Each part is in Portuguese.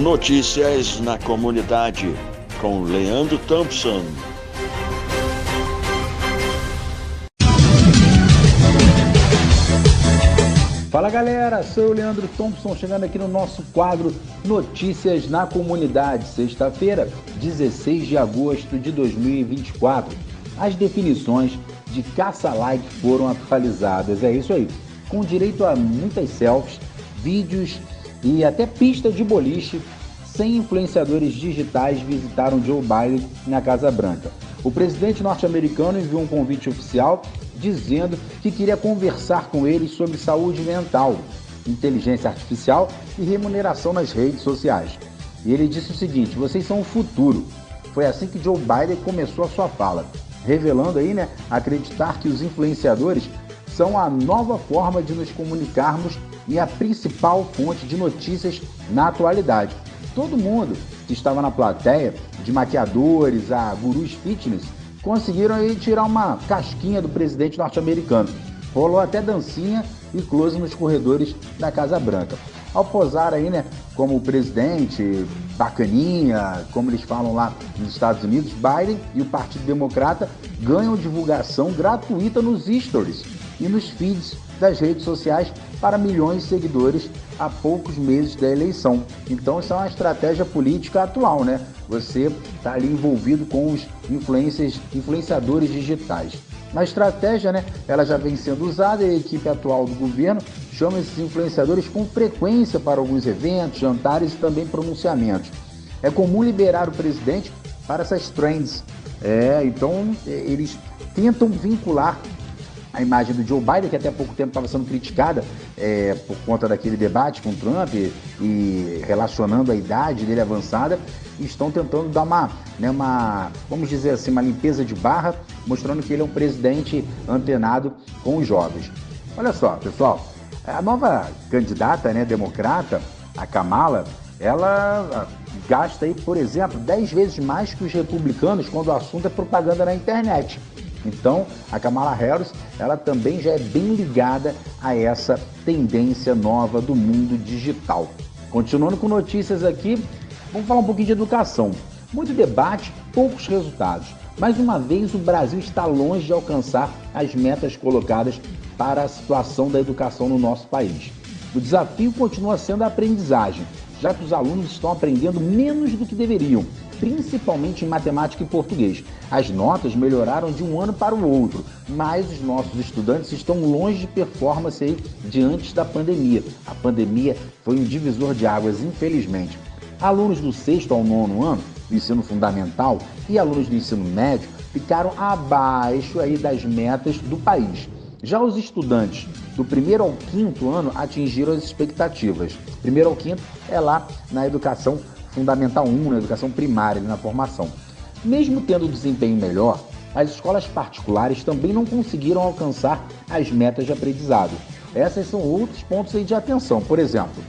Notícias na comunidade com Leandro Thompson. Fala galera, sou o Leandro Thompson chegando aqui no nosso quadro Notícias na Comunidade, sexta-feira, 16 de agosto de 2024. As definições de caça-like foram atualizadas, é isso aí, com direito a muitas selfies, vídeos e até pista de boliche. 100 influenciadores digitais visitaram Joe Biden na Casa Branca. O presidente norte-americano enviou um convite oficial dizendo que queria conversar com eles sobre saúde mental, inteligência artificial e remuneração nas redes sociais. E ele disse o seguinte: vocês são o futuro. Foi assim que Joe Biden começou a sua fala, revelando aí, acreditar que os influenciadores são a nova forma de nos comunicarmos e a principal fonte de notícias na atualidade. Todo mundo que estava na plateia, de maquiadores a gurus fitness, conseguiram aí tirar uma casquinha do presidente norte-americano. Rolou até dancinha e close nos corredores da Casa Branca. Ao posar aí, como o presidente, bacaninha, como eles falam lá nos Estados Unidos, Biden e o Partido Democrata ganham divulgação gratuita nos stories e nos feeds das redes sociais para milhões de seguidores a poucos meses da eleição. Então isso é uma estratégia política atual, Você está ali envolvido com os influenciadores digitais. A estratégia, ela já vem sendo usada e a equipe atual do governo chama esses influenciadores com frequência para alguns eventos, jantares e também pronunciamentos. É comum liberar o presidente para essas trends. Então eles tentam vincular a imagem do Joe Biden, que até há pouco tempo estava sendo criticada por conta daquele debate com Trump e relacionando a idade dele avançada, e estão tentando dar uma, vamos dizer assim, uma limpeza de barra, mostrando que ele é um presidente antenado com os jovens. Olha só, pessoal, a nova candidata, democrata, a Kamala, ela gasta aí, por exemplo, 10 vezes mais que os republicanos quando o assunto é propaganda na internet. Então, a Kamala Harris, ela também já é bem ligada a essa tendência nova do mundo digital. Continuando com notícias aqui, vamos falar um pouquinho de educação. Muito debate, poucos resultados. Mais uma vez, o Brasil está longe de alcançar as metas colocadas para a situação da educação no nosso país. O desafio continua sendo a aprendizagem, já que os alunos estão aprendendo menos do que deveriam, principalmente em matemática e português. As notas melhoraram de um ano para o outro, mas os nossos estudantes estão longe de performance aí diante da pandemia. A pandemia foi um divisor de águas, infelizmente. Alunos do 6º ao 9º ano do ensino fundamental e alunos do ensino médio ficaram abaixo aí das metas do país. Já os estudantes do 1º ao 5º ano atingiram as expectativas. 1º ao 5º é lá na educação Fundamental 1, na educação primária, na formação. Mesmo tendo desempenho melhor, as escolas particulares também não conseguiram alcançar as metas de aprendizado. Esses são outros pontos aí de atenção. Por exemplo,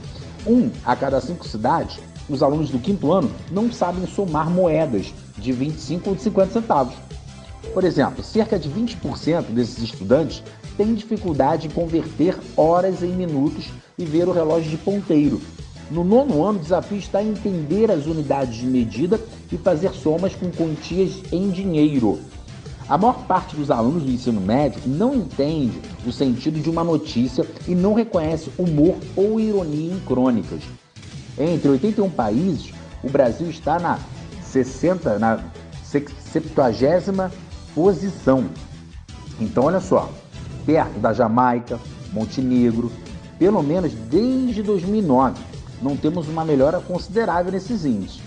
1 a cada 5 cidades, os alunos do 5º ano não sabem somar moedas de 25 ou de 50 centavos. Por exemplo, cerca de 20% desses estudantes têm dificuldade em converter horas em minutos e ver o relógio de ponteiro. No 9º ano, o desafio está em entender as unidades de medida e fazer somas com quantias em dinheiro. A maior parte dos alunos do ensino médio não entende o sentido de uma notícia e não reconhece humor ou ironia em crônicas. Entre 81 países, o Brasil está na 70ª posição. Então, olha só, perto da Jamaica, Montenegro, pelo menos desde 2009. Não temos uma melhora considerável nesses índices.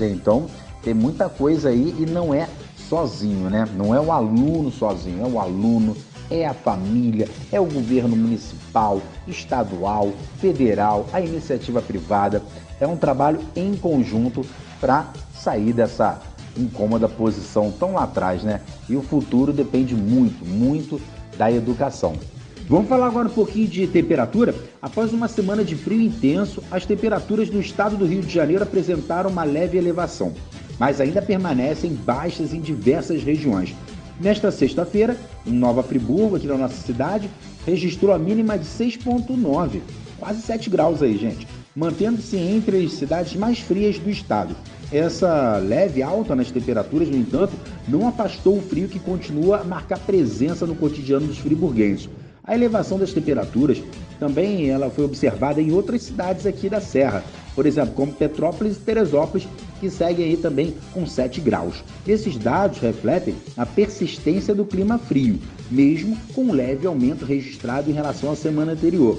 Então, tem muita coisa aí e não é sozinho, Não é o aluno sozinho, é o aluno, é a família, é o governo municipal, estadual, federal, a iniciativa privada. É um trabalho em conjunto para sair dessa incômoda posição tão lá atrás, E o futuro depende muito, muito da educação. Vamos falar agora um pouquinho de temperatura. Após uma semana de frio intenso, as temperaturas no estado do Rio de Janeiro apresentaram uma leve elevação, mas ainda permanecem baixas em diversas regiões. Nesta sexta-feira, em Nova Friburgo, aqui na nossa cidade, registrou a mínima de 6,9, quase 7 graus aí, gente. mantendo-se entre as cidades mais frias do estado. Essa leve alta nas temperaturas, no entanto, não afastou o frio que continua a marcar presença no cotidiano dos friburguenses. A elevação das temperaturas também ela foi observada em outras cidades aqui da Serra, por exemplo, como Petrópolis e Teresópolis, que seguem aí também com 7 graus. Esses dados refletem a persistência do clima frio, mesmo com um leve aumento registrado em relação à semana anterior.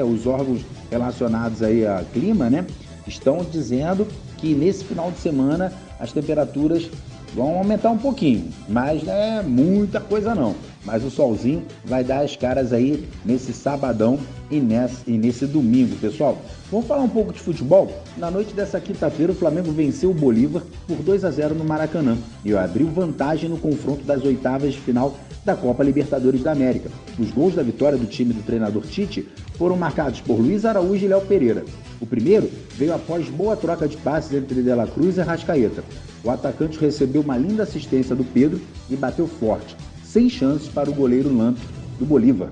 Os órgãos relacionados aí a clima, né, estão dizendo que nesse final de semana as temperaturas vão aumentar um pouquinho, mas não é muita coisa não. Mas o solzinho vai dar as caras aí nesse sabadão e nesse domingo, pessoal. Vamos falar um pouco de futebol? Na noite dessa quinta-feira, o Flamengo venceu o Bolívar por 2-0 no Maracanã e abriu vantagem no confronto das oitavas de final da Copa Libertadores da América. Os gols da vitória do time do treinador Tite foram marcados por Luiz Araújo e Léo Pereira. O primeiro veio após boa troca de passes entre De La Cruz e Arrascaeta. O atacante recebeu uma linda assistência do Pedro e bateu forte, sem chances para o goleiro Lampe do Bolívar.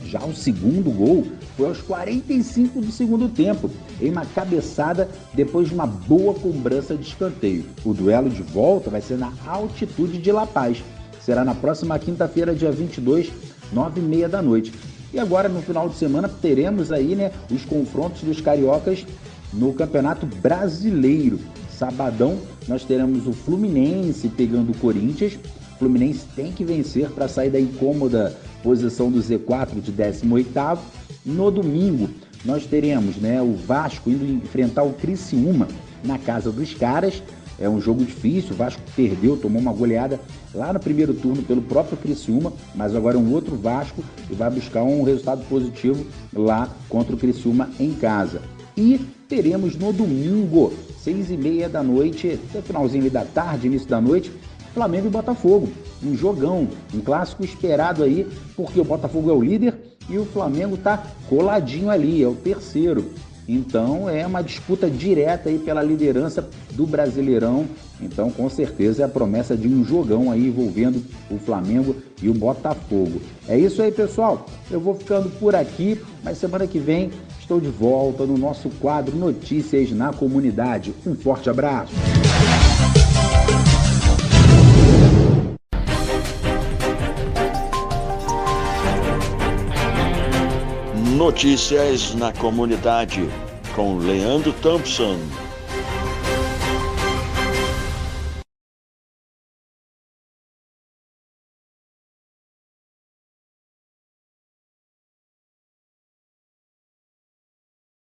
Já o segundo gol foi aos 45 do segundo tempo, em uma cabeçada depois de uma boa cobrança de escanteio. O duelo de volta vai ser na altitude de La Paz. Será na próxima quinta-feira, dia 22, 9h30 da noite. E agora, no final de semana, teremos aí, né, os confrontos dos cariocas no Campeonato Brasileiro. Sabadão, nós teremos o Fluminense pegando o Corinthians. O Fluminense tem que vencer para sair da incômoda posição do Z4 de 18º. No domingo, nós teremos, né, o Vasco indo enfrentar o Criciúma na casa dos caras. É um jogo difícil, o Vasco perdeu, tomou uma goleada lá no primeiro turno pelo próprio Criciúma, mas agora é um outro Vasco e vai buscar um resultado positivo lá contra o Criciúma em casa. E teremos no domingo, 6h30 da noite, até finalzinho da tarde, início da noite, Flamengo e Botafogo. Um jogão, um clássico esperado aí, porque o Botafogo é o líder e o Flamengo tá coladinho ali, é o terceiro. Então é uma disputa direta aí pela liderança do Brasileirão. Então com certeza é a promessa de um jogão aí envolvendo o Flamengo e o Botafogo. É isso aí, pessoal. Eu vou ficando por aqui, mas semana que vem estou de volta no nosso quadro Notícias na Comunidade. Um forte abraço. Notícias na Comunidade, com Leandro Thompson.